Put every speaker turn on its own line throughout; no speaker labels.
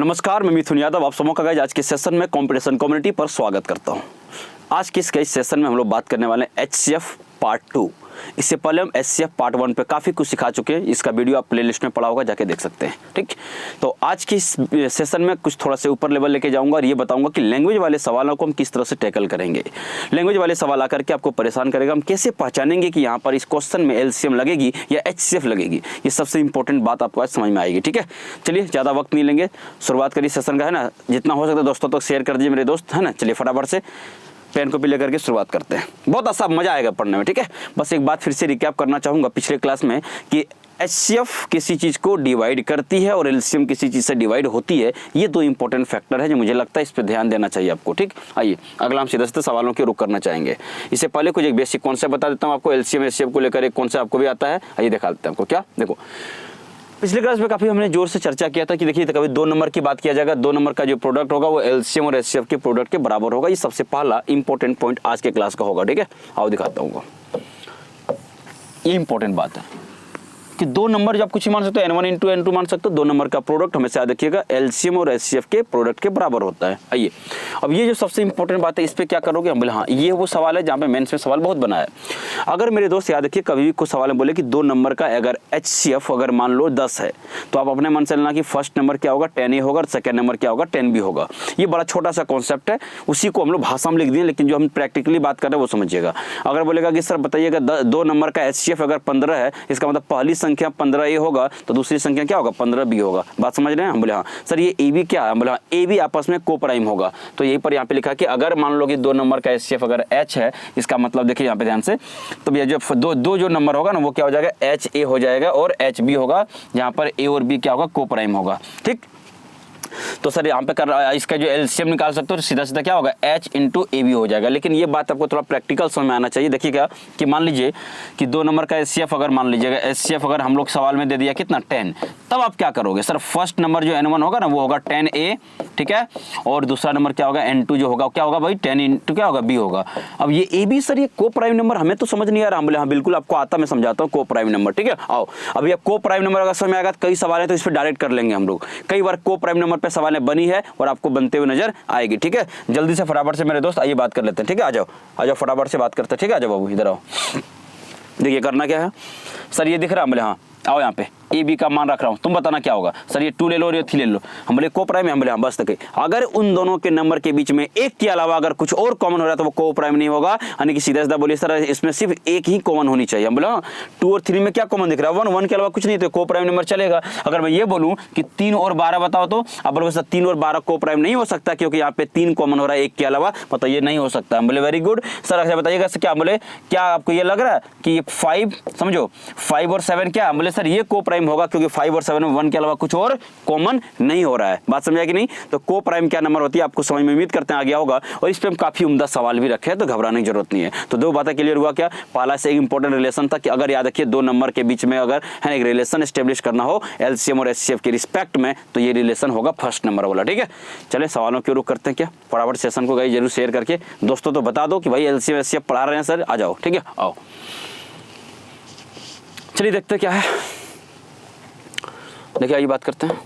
नमस्कार, मैं मिथुन यादव आप सबों का गाइज आज के सेशन में कंपटीशन कम्युनिटी पर स्वागत करता हूं। आज के इस सेशन में हम लोग बात करने वाले हैं एचसीएफ पार्ट 2। इससे पहले हम एचसीएफ पार्ट 1 पे काफ़ी कुछ सिखा चुके हैं। इसका वीडियो आप प्लेलिस्ट में पड़ा होगा, जाके देख सकते हैं। ठीक, तो आज की इस सेशन में कुछ थोड़ा सा ऊपर लेवल लेके जाऊंगा और ये बताऊंगा कि लैंग्वेज वाले सवालों को हम किस तरह से टैकल करेंगे। लैंग्वेज वाले सवाल आकर के आपको परेशान करेगा, हम कैसे पहचानेंगे कि यहाँ पर इस क्वेश्चन में एलसीएम लगेगी या एचसीएफ लगेगी। ये सबसे इंपॉर्टेंट बात आपको आज समझ में आएगी। ठीक है, चलिए ज़्यादा वक्त नहीं लेंगे, शुरुआत करिए सेशन का, है ना। जितना हो सकता है दोस्तों तक शेयर कर दीजिए मेरे दोस्त, है ना। चलिए फटाफट से पेन कॉपी लेकर के शुरुआत करते हैं। बहुत अच्छा मजा आएगा पढ़ने में। ठीक है, बस एक बात फिर से रिकैप करना चाहूँगा पिछले क्लास में कि एचसीएफ किसी चीज़ को डिवाइड करती है और एलसीएम किसी चीज़ से डिवाइड होती है। ये दो इंपॉर्टेंट फैक्टर है जो मुझे लगता है इस पर ध्यान देना चाहिए आपको। ठीक, आइए अगला हम सीधे सीधे सवालों के रुख करना चाहेंगे। इससे पहले कुछ एक बेसिक कॉन्सेप्ट बता देता हूँ आपको। एलसीएम एचसीएफ को लेकर एक कॉन्सेप्ट आपको भी आता है, आइए दिखा देते हैं आपको। क्या देखो, पिछले क्लास में काफ़ी हमने जोर से चर्चा किया था कि देखिए कभी 2 नंबर की बात किया जाएगा, 2 नंबर का जो प्रोडक्ट होगा वो एलसीएम और एचसीएफ के प्रोडक्ट के बराबर होगा। ये सबसे पहला इंपॉर्टेंट पॉइंट आज के क्लास का होगा। ठीक है, आओ दिखाता हूँ। ये इंपॉर्टेंट बात है कि 2 नंबर जब कुछ ही मान सकते हो, n1 इंटू n2 मान सकते हो। 2 नंबर का प्रोडक्ट हमेशा याद रखिएगा एलसीएम और एचसीएफ के प्रोडक्ट के बराबर होता है। आइए अब ये जो सबसे इंपॉर्टेंट बात है, इस पे क्या करोगे हम बोले, हाँ ये वो सवाल है जहाँ पे मेंस में सवाल बहुत बना है। अगर मेरे दोस्त याद रखिए कभी भी कुछ सवाल में बोले कि 2 नंबर का अगर एचसीएफ अगर मान लो 10 है, तो आप अपने मन से लेना कि फर्स्ट नंबर क्या होगा 10A होगा और सेकेंड नंबर क्या होगा 10B होगा। ये बड़ा छोटा सा कॉन्सेप्ट है, उसी को हम लोग भाषा में लिख दिए, लेकिन जो हम प्रैक्टिकली बात कर रहे हैं वो समझिएगा। अगर बोलेगा कि सर बताइएगा 2 नंबर का एचसीएफ अगर 15 है, इसका मतलब पहली संख्या 15A होगा तो दूसरी संख्या क्या होगा 15B होगा। बात समझ रहे हैं? हम बोले हाँ सर ये AB क्या है, हम बोले हाँ AB आपस में को प्राइम होगा। तो यहीं पर यहाँ पे लिखा कि अगर मान लो कि 2 नंबर का एचसीएफ अगर H है, इसका मतलब देखिए यहाँ पे ध्यान से, तो ये जो दो जो नंबर होगा ना वो क्या हो जाएगा HA हो जाएगा और HB होगा, जहाँ पर A और B क्या होगा को प्राइम होगा। ठीक, तो सर यहाँ पे कर इसका जो एलसीएम निकाल सकते हो तो सीधा सीधा क्या होगा H इंटू AB हो जाएगा। लेकिन ये बात आपको थोड़ा प्रैक्टिकल समझ में आना चाहिए। देखिएगा कि मान लीजिए कि 2 नंबर का एचसीएफ अगर मान लीजिएगा एचसीएफ अगर हम लोग सवाल में दे दिया कितना 10, तब आप क्या करोगे सर, फर्स्ट नंबर जो n1 होगा ना वो होगा 10A, ठीक है, और दूसरा नंबर क्या होगा n2 जो होगा क्या होगा भाई 10 इंटू क्या होगा B होगा। अब ये AB सर ये को प्राइम नंबर हमें तो समझ नहीं आ रहा। हम बोले हाँ बिल्कुल आपको आता, मैं समझाता हूँ को प्राइम नंबर। ठीक है, आओ अब ये को प्राइम नंबर अगर समझ में आएगा तो कई सवाल है तो इस पर डायरेक्ट कर लेंगे हम लोग। कई बार को प्राइम नंबर पर सवाल बनी है और आपको बनते हुए नजर आएगी। ठीक है, जल्दी से फटाफट से मेरे दोस्त आइए बात कर लेते हैं। ठीक है, आ जाओ फटाफट से बात करते हैं। ठीक है, आ जाओ बाबू इधर आओ। देखिए करना क्या है सर, ये दिख रहा है, बोले हाँ आओ यहाँ पे AB का मान रख रहा हूँ, तुम बताना क्या होगा। सर ये 2 ले लो और ये 3 ले लो। हम बोले को प्राइम है, हम बोले हाँ बस तक। अगर उन दोनों के नंबर के बीच में एक के अलावा अगर कुछ और कॉमन हो रहा है तो वो को प्राइम नहीं होगा। यानी कि सीधा सीधा बोलिए सर इसमें सिर्फ एक ही कॉमन होनी चाहिए। हम बोले हाँ 2 और 3 में क्या कॉमन दिख रहा है, 1 के अलावा कुछ नहीं, तो को प्राइम नंबर चलेगा। अगर मैं ये बोलूँ कि 3 और 12 बताओ तो अब बोलो सर 3 और 12 को प्राइम नहीं हो सकता क्योंकि यहाँ पे 3 कॉमन हो रहा है एक के अलावा, मतलब ये नहीं हो सकता। हम बोले वेरी गुड सर। अच्छा बताइएगा क्या बोले, क्या आपको ये लग रहा है कि ये 5 समझो 5 और 7 क्या, हम बोले सर ये को प्राइम होगा क्योंकि 5 और 7 में 1 के अलावा कुछ और कॉमन नहीं हो रहा है। बात समझा कि नहीं? तो को प्राइम क्या नंबर होती है आपको समझ में, उम्मीद करते हैं आ गया होगा। और इस पे हम काफी उम्दा सवाल भी रखे हैं तो घबराने की जरूरत नहीं है। तो 2 बातें क्लियर हुआ। क्या पहला से एक इंपॉर्टेंट रिलेशन था कि अगर याद रखिए 2 नंबर के बीच में अगर है एक रिलेशन एस्टेब्लिश करना हो एलसीएम और एचसीएफ के रिस्पेक्ट में तो ये रिलेशन होगा फर्स्ट नंबर वाला। ठीक है, चले सवालों के रुख करते हैं। क्या फटाफट सेशन को गई जरूर शेयर करके दोस्तों तो बता दो कि भाई एलसीएम एचसीएफ पढ़ा रहे हैं सर, आ जाओ। ठीक है, आओ चलिए देखते क्या है। देखिए आइए बात करते हैं।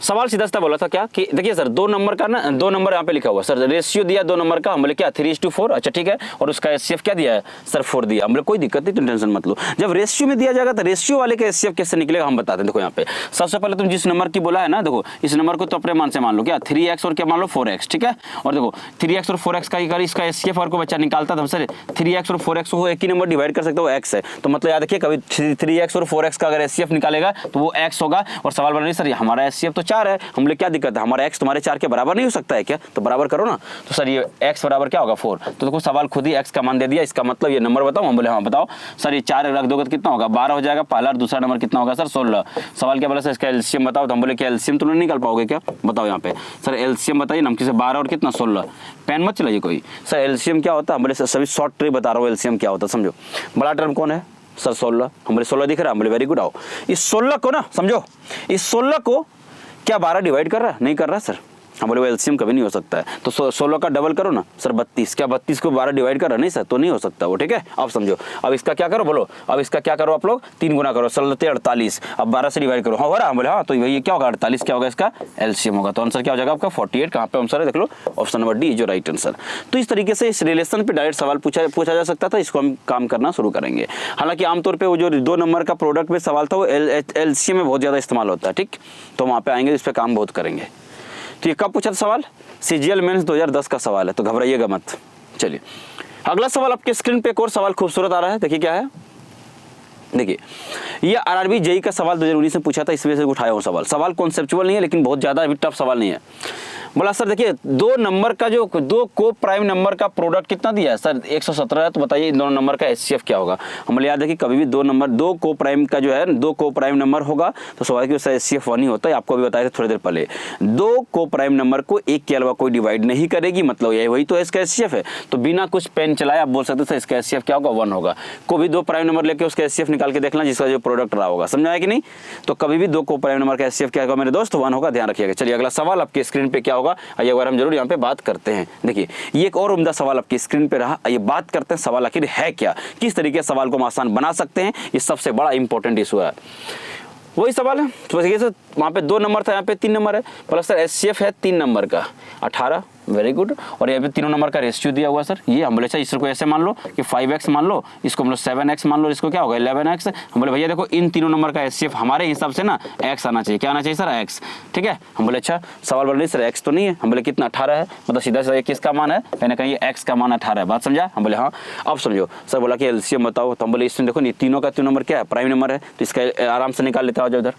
सवाल सीधा सीधा बोला था क्या कि देखिए सर 2 नंबर का ना, 2 नंबर यहाँ पे लिखा हुआ सर, रेशियो दिया 2 नंबर का, हम बोले क्या 3:4। अच्छा ठीक है, और उसका एचसीएफ क्या दिया है सर 4 दिया। हम बोले कोई दिक्कत नहीं, तुम टेंशन मत लो। जब रेशियो में दिया जाएगा तो रेशियो वाले का एचसीएफ कैसे निकलेगा हम बताते हैं। देखो यहाँ पे सबसे पहले तुम जिस नंबर की बोला है ना, देखो इस नंबर को तो अपने मान से मान लो क्या 3x और क्या मान लो 4x। ठीक है, और देखो 3x और 4x का अगर इसका एचसीएफ और को बच्चा निकालता था सर 3x और 4x को एक ही नंबर डिवाइड कर सकते हो x है, तो मतलब याद रखिए कभी 3x और 4x का अगर एचसीएफ निकालेगा तो वो x होगा। और सवाल बना सर हमारा एचसीएफ तो 4 है, हम बोले क्या दिक्कत है, हमारा x तुम्हारे 4 के बराबर नहीं हो सकता है क्या, तो बराबर करो ना। तो सर ये x बराबर क्या होगा 4, तो देखो सवाल खुद ही x का मान दे दिया। इसका मतलब ये नंबर बताओ, हम बोले हाँ बताओ। सर ये 4 रख दोगे तो कितना होगा 12 हो जाएगा पहला, और दूसरा नंबर कितना होगा सर 16। सवाल क्या बोला सर इसका एलसीएम बताओ, तो हम बोले क्या एलसीएम तुम नहीं निकाल पाओगे क्या, बताओ यहाँ पे सर एलसीएम बताइए ना। किसे 12 और कितना 16, पेन मत चलाइए कोई। सर एलसीएम क्या होता है, हम बोले सर सभी शॉर्ट ट्रिक बता रहा हूँ एलसीएम क्या होता है समझो। बड़ा टर्म कौन है सर 16, हम बोले 16 दिख रहा है, हम बोले वेरी गुड। आओ इस 16 को ना समझो, इस 16 को क्या 12 डिवाइड कर रहा है, नहीं कर रहा सर, हम बोले वो एलसीएम कभी नहीं हो सकता है। तो 16 का डबल करो ना सर 32, क्या 32 को 12 डिवाइड करो? नहीं सर, तो नहीं हो सकता वो, ठीक है। अब समझो, अब इसका क्या करो बोलो, अब इसका क्या करो आप लोग, 3 गुना करो, 16 48, अब 12 से डिवाइड करो, हाँ हो रहा है। बोले हाँ, तो ये क्या होगा 48 क्या होगा इसका एलसीएम होगा। तो आंसर क्या हो जाएगा आपका 48। कहाँ पे आंसर है देख लो, ऑप्शन नंबर डी जो राइट आंसर। तो इस तरीके से इस रिलेशन पे डायरेक्ट सवाल पूछा जा सकता था, इसको हम काम करना शुरू करेंगे। हालांकि आमतौर पे वो जो 2 नंबर का प्रोडक्ट में सवाल था वो एलसीएम में बहुत ज़्यादा इस्तेमाल होता है, ठीक। तो वहाँ पे आएंगे, इस पर काम बहुत करेंगे। तो ये कब पूछा था सवाल? सीजीएल मेंस 2010 का सवाल है, तो घबराइएगा मत। चलिए अगला सवाल आपके स्क्रीन पे एक और सवाल खूबसूरत आ रहा है, देखिए क्या है। देखिए ये आरआरबी जेई का सवाल 2019 में पूछा था, इस वजह से उठाया हूँ सवाल। सवाल कॉन्सेप्चुअल नहीं है लेकिन बहुत ज़्यादा अभी टफ सवाल नहीं है। बोला सर देखिए 2 नंबर का जो 2 को प्राइम नंबर का प्रोडक्ट कितना दिया है सर 117 है, तो बताइए इन दोनों नंबर का एचसीएफ क्या होगा। हम याद है कि कभी भी 2 को प्राइम का जो है 2 को प्राइम नंबर होगा तो स्वाभाविक उसका एचसीएफ 1 ही होता है। आपको अभी बताया था थोड़ी देर पहले, 2 को प्राइम नंबर को 1 के अलावा कोई डिवाइड नहीं करेगी, मतलब ये वही तो इसका एचसीएफ है। तो बिना कुछ पेन चलाए आप बोल सकते थे इसका एचसीएफ क्या होगा 1 होगा। कोई भी 2 प्राइम नंबर लेके उसका एचसीएफ निकाल के देखना जिसका जो प्रोडक्ट रहा होगा, समझ आया कि नहीं। तो कभी भी 2 को प्राइम नंबर का एचसीएफ क्या होगा मेरे दोस्त 1 होगा, ध्यान रखिएगा। चलिए अगला सवाल आपके स्क्रीन पे क्या होगा, आइए अगर हम जरूर यहाँ पे बात करते हैं। देखिए ये एक और उम्दा सवाल आपकी स्क्रीन पे रहा, ये बात करते हैं सवाल आखिर है क्या, किस तरीके से सवाल को हम आसान बना सकते हैं, ये सबसे बड़ा इंपॉर्टेंट इशू है। वही सवाल है, तो वहाँ पे 2 नंबर था, यहाँ पे 3 नंबर है। प्लस सर एचसीएफ है 3 नंबर का 18, वेरी गुड। और यहाँ पे तीनों नंबर का रेशियो दिया हुआ सर, ये हम बोले सर इसको ऐसे मान लो कि 5x मान लो, इसको हम लोग 7x मान लो, इसको क्या होगा 11x। हम बोले भैया देखो इन तीनों नंबर का एचसीएफ हमारे हिसाब से ना x आना चाहिए, क्या आना चाहिए सर x, ठीक है। हम बोले अच्छा सवाल बोल रही सर x तो नहीं है। हम बोले कितना 18 है, मतलब सीधा सीधा किसका मान है, कहीं ना कहीं x का मान 18 है, बात समझा। हम बोले हाँ। अब समझो सर बोला कि एलसीएम बताओ, तो हम बोले इसमें देखो नहीं तीनों का तीनों नंबर क्या है प्राइम नंबर है, तो इसका आराम से निकाल लेते हो उधर।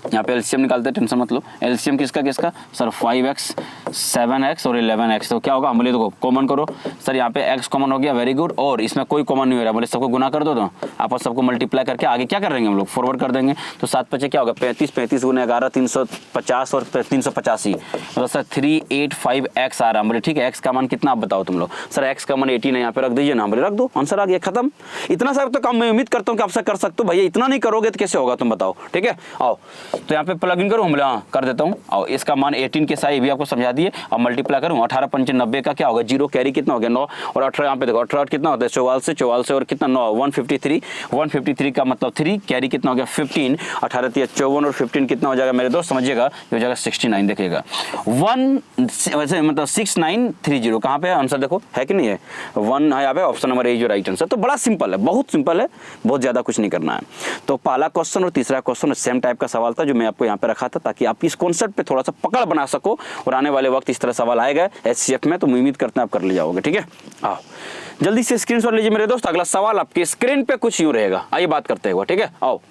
यहाँ पे एलसीएम निकालते हैं, टेंशन मत लो। एलसीएम किसका किसका सर 5x 7x और 11x, तो क्या होगा हम बोले देखो कॉमन करो सर, यहाँ पे x कॉमन हो गया, वेरी गुड। और इसमें कोई कॉमन नहीं हो रहा, बोले सबको गुना कर दो, तो आपस सबको मल्टीप्लाई करके आगे क्या कर देंगे हम लोग फॉरवर्ड कर देंगे। तो 7 बचे क्या होगा 35, 35 गुना 11 350 और 385, मतलब सर 385x आ रहा है। बोले ठीक है x का मान कितना आप बताओ तुम लोग। सर x का मान 18 है, यहाँ पे रख दीजिए ना। बोले रख दो, आंसर आ गया, खत्म। इतना सा तो काम मैं उम्मीद करता हूँ कि आपसे कर सकते हो। भैया इतना नहीं करोगे तो कैसे होगा तुम बताओ, ठीक है। आओ तो यहाँ पे प्लग इन करो, हम हाँ कर देता हूँ। और इसका मान 18 के साथ भी आपको समझा दिए। अब मल्टीप्लाई करूँ 18 पंच 90 का क्या होगा 0, कैरी कितना हो गया 9, और 18 यहाँ पे देखो 18 कितना होता है 44 से और कितना 9 153 का मतलब 3, कैरी कितना हो गया 15, 18 3 54 और 15 कितना हो जाएगा मेरे दोस्त समझिएगा, ये हो जाएगा 69। देखिएगा 1 वैसे मतलब 6930 कहाँ पे आंसर देखो है कि नहीं है 1 है यहाँ पे, ऑप्शन नंबर ए जो राइट आंसर। तो बड़ा सिंपल है, बहुत सिंपल है, बहुत ज़्यादा कुछ नहीं करना है। तो पहला क्वेश्चन और तीसरा क्वेश्चन सेम टाइप का सवाल था जो मैं आपको यहाँ पे रखा था, ताकि आप इस कॉन्सेप्ट पे थोड़ा सा पकड़ बना सको, और आने वाले वक्त इस तरह सवाल आएगा एचसीएफ में, तो उम्मीद करते हैं आप कर ले जाओगे, ठीक है। आओ जल्दी से स्क्रीनशॉट लीजिए मेरे दोस्त। अगला सवाल आपके स्क्रीन पे कुछ यूं रहेगा, आइए बात करते हैं, ठीक है। आओ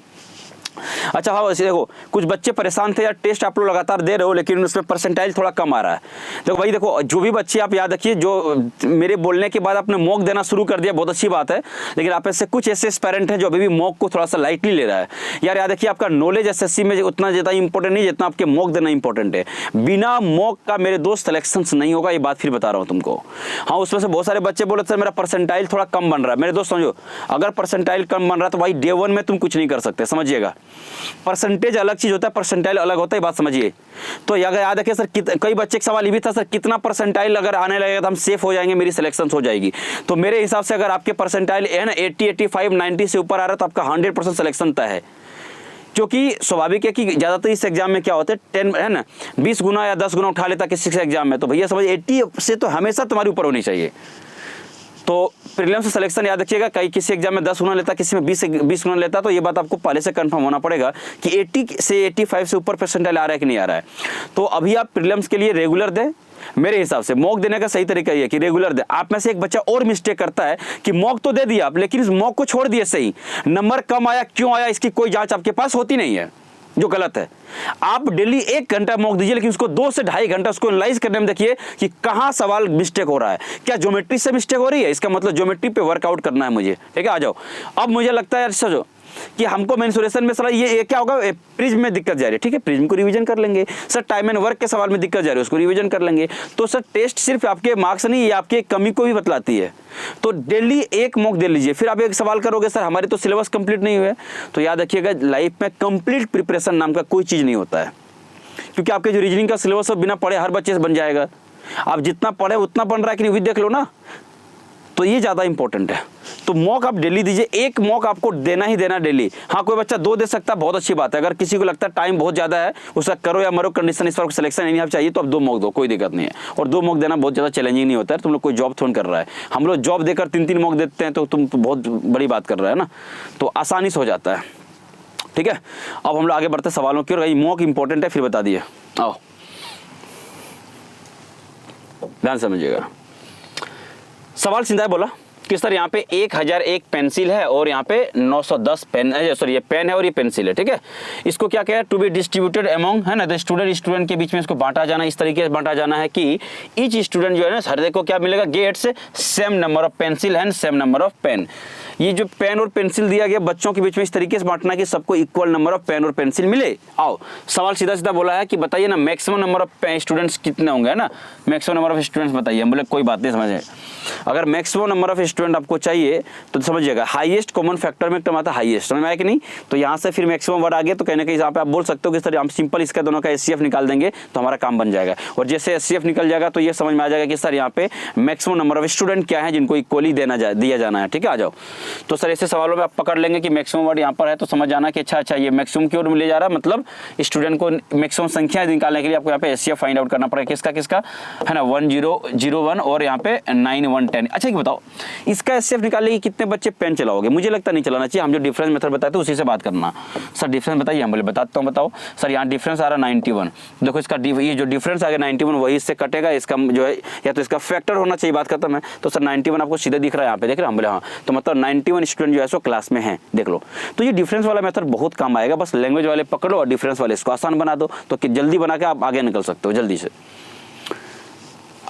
अच्छा हाँ वैसे देखो कुछ बच्चे परेशान थे यार, टेस्ट आप लोग लगातार दे रहे हो लेकिन उसमें परसेंटाइल थोड़ा कम आ रहा है। देखो भाई देखो जो भी बच्चे आप याद रखिए जो मेरे बोलने के बाद आपने मॉक देना शुरू कर दिया, बहुत अच्छी बात है, लेकिन आप ऐसे कुछ ऐसे पेरेंट हैं जो अभी भी मॉक को थोड़ा सा लाइटली ले रहा है। यार याद रखिए आपका नॉलेज एसएससी में उतना ज़्यादा इंपॉर्टेंट नहीं जितना आपके मॉक देना इंपॉर्टेंट है। बिना मॉक का मेरे दोस्त सिलेक्शन नहीं होगा, ये बात फिर बता रहा हूँ तुमको। हाँ उसमें से बहुत सारे बच्चे बोले सर मेरा परसेंटाइल थोड़ा कम बन रहा है। मेरे दोस्त समझो अगर परसेंटाइल कम बन रहा है तो भाई डे 1 में तुम कुछ नहीं कर सकते, समझिएगा। परसेंटेज अलग चीज होता है, परसेंटाइल अलग होता है, बात समझिए। तो अगर याद रखिए सर कई बच्चे का सवाल ये भी था सर कितना परसेंटाइल अगर आने लगेगा तो हम सेफ हो जाएंगे, मेरी सिलेक्शन हो जाएगी। तो मेरे हिसाब से अगर आपके परसेंटाइल है ना 80 85 90 से ऊपर आ रहा है तो आपका 100% सिलेक्शन तय है। क्योंकि स्वाभाविक है कि ज़्यादातर इस एग्जाम में क्या होता है 10 है ना 20 गुना या 10 गुना उठा लेता किसी से एग्जाम में, तो भैया समझ 80 से तो हमेशा तुम्हारे ऊपर होनी चाहिए। तो प्रीलिम्स से सिलेक्शन याद रखिएगा, कई किसी एग्जाम में 10 गुना लेता, किसी में 20 गुना लेता, तो ये बात आपको पहले से कंफर्म होना पड़ेगा कि 80 से 85 से ऊपर परसेंटाइल आ रहा है कि नहीं आ रहा है। तो अभी आप प्रीलिम्स के लिए रेगुलर दें। मेरे हिसाब से मॉक देने का सही तरीका ये है कि रेगुलर दे। आप में से एक बच्चा और मिस्टेक करता है कि मॉक तो दे दिया आप लेकिन इस मॉक को छोड़ दिए, सही नंबर कम आया क्यों आया इसकी कोई जांच आपके पास होती नहीं है, जो गलत है। आप डेली 1 घंटा मॉक दीजिए लेकिन उसको 2 से 2.5 घंटा उसको एनालाइज करने में देखिए कि कहां सवाल मिस्टेक हो रहा है। क्या ज्योमेट्री से मिस्टेक हो रही है, इसका मतलब ज्योमेट्री पे वर्कआउट करना है मुझे, ठीक है। आ जाओ अब मुझे लगता है यार समझो कि हमको मेंसुरेशन में सर ये क्या होगा प्रिज्म में दिक्कत जा रही है, ठीक है प्रिज्म को रिवीजन कर लेंगे। सर टाइम एंड वर्क के सवाल में दिक्कत जा रही है उसको रिवीजन कर लेंगे। तो सर टेस्ट सिर्फ आपके मार्क्स नहीं, ये आपके कमी को भी बतलाती है। तो डेली 1 मॉक दे लीजिए। फिर आप एक सवाल करोगे सर हमारे तो सिलेबस कंप्लीट नहीं हुए, तो याद रखिएगा लाइफ में कंप्लीट प्रिपरेशन नाम का कोई चीज़ नहीं होता है। क्योंकि आपके जो रीजनिंग का सिलेबस है बिना पढ़े हर बच्चे से बन जाएगा। आप जितना पढ़े उतना बन रहा है कि नहीं भी देख लो ना, तो ये ज़्यादा इंपॉर्टेंट है। तो मॉक आप डेली दीजिए, एक मॉक आपको देना ही देना डेली। हाँ, कोई बच्चा 2 दे सकता है, बहुत अच्छी बात है। अगर किसी को लगता है टाइम बहुत ज़्यादा है, उसका करो या मरो कंडीशन, इस पर सिलेक्शन नहीं आप चाहिए तो आप 2 मॉक दो, कोई दिक्कत नहीं है। और 2 मॉक देना बहुत ज़्यादा चैलेंजिंग नहीं होता है। तुम लोग कोई जॉब थोड़ा कर रहा है, हम लोग जॉब देकर 3-3 मॉक देते हैं तो तुम बहुत बड़ी बात कर रहा है ना, तो आसानी से हो जाता है। ठीक है, अब हम लोग आगे बढ़ते सवालों की ओर। मॉक इंपॉर्टेंट है, फिर बता दिए। आओ ध्यान समझिएगा। सवाल सीधा बोला कि सर यहाँ पे 1001 पेंसिल है और यहाँ पे 910 पेन है, सॉरी ये पेन है और ये पेंसिल है। ठीक है, इसको क्या कहा है, टू बी डिस्ट्रीब्यूटेड अमंग, है ना, द स्टूडेंट के बीच में इसको बांटा जाना, इस तरीके से बांटा जाना है कि ईच स्टूडेंट जो है ना, हर को क्या मिलेगा, gets same number of pencil and same number of pen. ये जो पेन और पेंसिल दिया गया बच्चों के बीच में इस तरीके से बांटना कि सबको इक्वल नंबर ऑफ पेन और पेंसिल मिले। आओ सवाल सीधा सीधा बोला है कि बताइए ना मैक्सिमम नंबर ऑफ स्टूडेंट्स कितने होंगे, है ना, मैक्सिमम नंबर ऑफ स्टूडेंट्स बताइए। हम बोले कोई बात नहीं, समझे। अगर मैक्सिमम नंबर ऑफ स्टूडेंट आपको चाहिए तो समझिएगा हाईएस्ट कॉमन फैक्टर में टर्म आता है हाईएस्ट, समझ में आया कि नहीं। तो यहाँ से फिर मैक्सिमम वर्ड आ गया तो कहने के यहाँ पे आप बोल सकते हो कि सर हम सिंपल इसका दोनों का एचसीएफ निकाल देंगे तो हमारा काम बन जाएगा। और जैसे एचसीएफ निकल जाएगा तो ये समझ में आ जाएगा कि सर यहाँ पे मैक्सिमम नंबर ऑफ स्टूडेंट क्या है जिनको इक्वली दिया जाना है। ठीक है, आ जाओ। तो सर ऐसे सवालों में आप पकड़ लेंगे कि मैक्सिमम वर्ड यहाँ पर है तो समझ जाना कि अच्छा ये मैक्सिमम की ओर ले जा रहा है, मतलब स्टूडेंट को मैक्सिमम संख्या निकालने के लिए आपको यहाँ पे एचसीएफ फाइंड आउट करना पड़ेगा। किसका है ना, 1001 और यहाँ पे 9110। अच्छा ये बताओ इसका एचसीएफ निकालने के कितने बच्चे पेन चलाओगे। मुझे लगता नहीं चलाना चाहिए, हम जो डिफरेंस मेथड बताते हैं उसी से बात करना। सर डिफरेंस बताइए, हम बोले बताता हूँ, बताओ सर। यहाँ डिफरेंस आ रहा 91, देखो इसका ये जो डिफरेंस आ गया 91 वही इससे कटेगा, इसका जो है या तो इसका फैक्टर होना चाहिए, बात खत्म है। तो सर 91 आपको सीधा दिख रहा है यहाँ पे, देख रहे हैं, हम बोले हाँ, तो मतलब 91 स्टूडेंट जो है सो क्लास में है, देख लो। तो ये डिफरेंस वाला मेथड बहुत काम आएगा, बस लैंग्वेज वाले पकड़ो और डिफरेंस वाले इसको आसान बना दो तो जल्दी बना के आप आगे निकल सकते हो जल्दी से।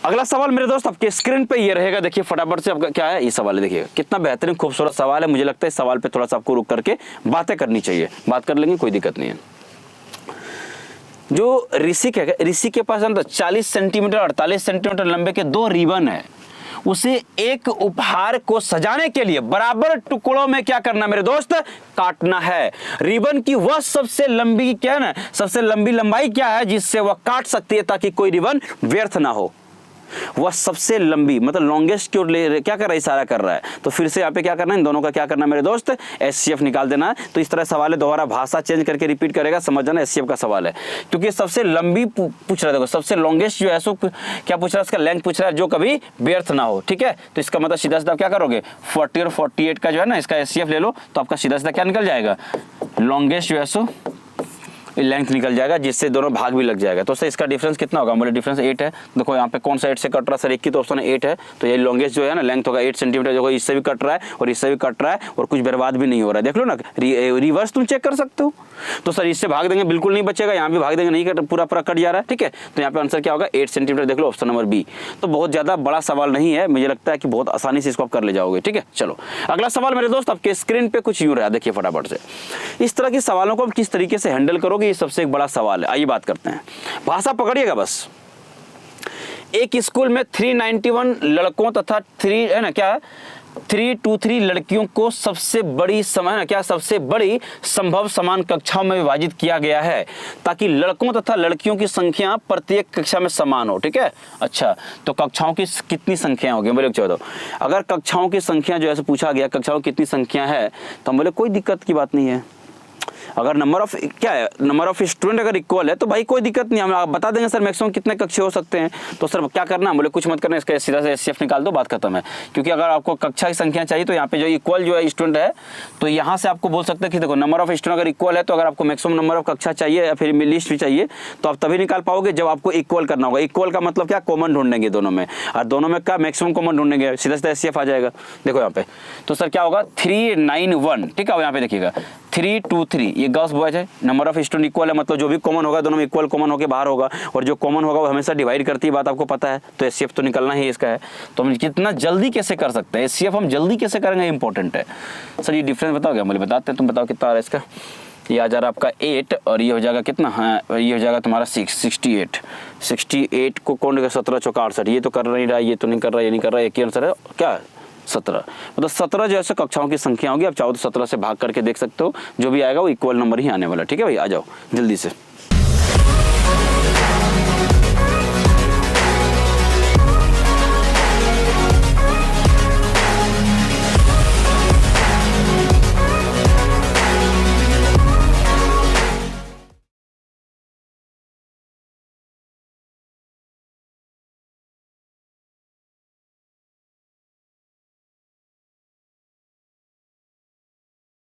अगला सवाल मेरे दोस्त आपके स्क्रीन पे ये रहेगा, देखिए फटाफट से आपका क्या है ये सवाल है, देखिए कितना बेहतरीन खूबसूरत सवाल है। मुझे लगता है इस सवाल पे थोड़ा सा आपको रुक करके बातें करनी चाहिए, बात कर लेंगे कोई दिक्कत नहीं है। जो ऋषि के पास 40 सेंटीमीटर 48 सेंटीमीटर लंबे के 2 रिबन है, उसे एक उपहार को सजाने के लिए बराबर टुकड़ों में क्या करना मेरे दोस्त, काटना है। रिबन की वह सबसे लंबी क्या है ना, सबसे लंबी लंबाई क्या है जिससे वह काट सकती है ताकि कोई रिबन व्यर्थ ना हो। वह सबसे लंबी मतलब लॉन्गेस्ट की ओर क्या कर रहा है, इशारा कर रहा है। तो फिर से यहाँ पे क्या करना है, इन दोनों का क्या करना है मेरे दोस्त, एचसीएफ निकाल देना है। तो इस तरह सवाल है, दोबारा भाषा चेंज करके रिपीट करेगा, समझ जाना एचसीएफ का सवाल है। क्योंकि सबसे लंबी पूछ रहा है, देखो सबसे लॉन्गेस्ट जो है सो क्या पूछ रहा है, इसका लेंथ पूछ रहा है जो कभी व्यर्थ ना हो। ठीक है, तो इसका मतलब सीधा सीधा क्या करोगे, 40 और 48 का जो है ना इसका एचसीएफ ले लो, तो आपका सीधा सीधा क्या निकल जाएगा, लॉन्गेस्ट जो है सो लेंथ निकल जाएगा, जिससे दोनों भाग भी लग जाएगा। तो सर इसका डिफरेंस कितना होगा, बोले डिफरेंस 8 है। देखो यहाँ पे कौन सा 8 से कट रहा है, सर एक की तो ऑप्शन 8 है, तो ये लॉन्गेस्ट जो है ना लेंथ होगा 8 सेंटीमीटर। देखो इससे भी कट रहा है और इससे भी कट रहा है और कुछ बर्बाद भी नहीं हो रहा है, देख लो ना, रिवर्स तुम चेक कर सकते हो। तो सर इससे भाग देंगे बिल्कुल नहीं बचेगा, यहाँ भी भाग देंगे नहीं कट, पूरा कट जा रहा है। ठीक है, तो यहाँ पे आंसर क्या होगा 8 सेंटीमीटर, देख लो ऑप्शन नंबर बी। तो बहुत ज्यादा बड़ा सवाल नहीं है, मुझे लगता है कि बहुत आसानी से इसको आप कर ले जाओगे। ठीक है, चलो अगला सवाल मेरे दोस्त आपके स्क्रीन पे कुछ यूं रहा, देखिए फटाफट से। इस तरह के सवालों को आप किस तरीके से हैंडल करोगे, ये सबसे एक बड़ा सवाल है। आइए बात करते हैं, भाषा पकड़िएगा बस। एक स्कूल में 391 लड़कों तथा 323 लड़कियों को सबसे बड़ी सबसे बड़ी संभव समान कक्षाओं में विभाजित किया गया है ताकि लड़कों तथा लड़कियों की संख्या प्रत्येक कक्षा में समान हो। ठीक है, अच्छा तो कक्षाओं की कितनी संख्या होगी, बोले बताओ। अगर कक्षाओं की संख्या जो है पूछा गया, कक्षाओं की कितनी संख्या है, तो हम बोले कोई दिक्कत की बात नहीं है। अगर नंबर ऑफ स्टूडेंट अगर इक्वल है तो भाई कोई दिक्कत नहीं, हम आप बता देंगे सर मैक्सिमम कितने कक्षे हो सकते हैं। तो सर क्या करना, बोले कुछ मत करना, इसका सीधा से एचसीएफ निकाल दो, बात खत्म है। क्योंकि अगर आपको कक्षा की संख्या चाहिए तो यहाँ पे जो इक्वल जो है स्टूडेंट है, तो यहाँ से आपको बोल सकते हैं कि देखो नंबर ऑफ स्टूडेंट अगर इक्वल है तो अगर आपको मैक्सिमम नंबर ऑफ कक्षा चाहिए या फिर लिस्ट भी चाहिए तो आप तभी निकाल पाओगे जब आपको इक्वल करना होगा। इक्वल का मतलब क्या, कॉमन ढूंढेंगे दोनों में, और दोनों में क्या मैक्सिमम कॉमन ढूंढेंगे, सीधा सीधा एचसीएफ आ जाएगा। देखो यहाँ पे तो सर क्या होगा 391। ठीक है, यहाँ पे देखिएगा 323, ये गर्ल्स बॉयज है, नंबर ऑफ स्टूडेंट इक्वल है, मतलब जो भी कॉमन होगा दोनों में इक्वल कॉमन होकर बाहर होगा, और जो कॉमन होगा वो हमेशा डिवाइड करती है, बात आपको पता है। तो एचसीएफ तो निकलना ही इसका है। तो हम कितना जल्दी कैसे कर सकते हैं एचसीएफ, हम जल्दी कैसे करेंगे इंपॉर्टेंट है। सर ये डिफरेंस बताओगे, मुझे बताते हैं, तुम बताओ कितना आ रहा है इसका। ये आ जा रहा है आपका 8 और ये हो जाएगा कितना, हाँ ये हो जाएगा तुम्हारा 68 को कौन 17 चौका 68, ये तो कर नहीं रहा, ये तो नहीं कर रहा, ये नहीं कर रहा, एक ही आंसर है क्या 17। मतलब 17 जो है कक्षाओं की संख्या होगी, आप चाहो तो 17 से भाग करके देख सकते हो, जो भी आएगा वो इक्वल नंबर ही आने वाला। ठीक है भाई, आ जाओ जल्दी से।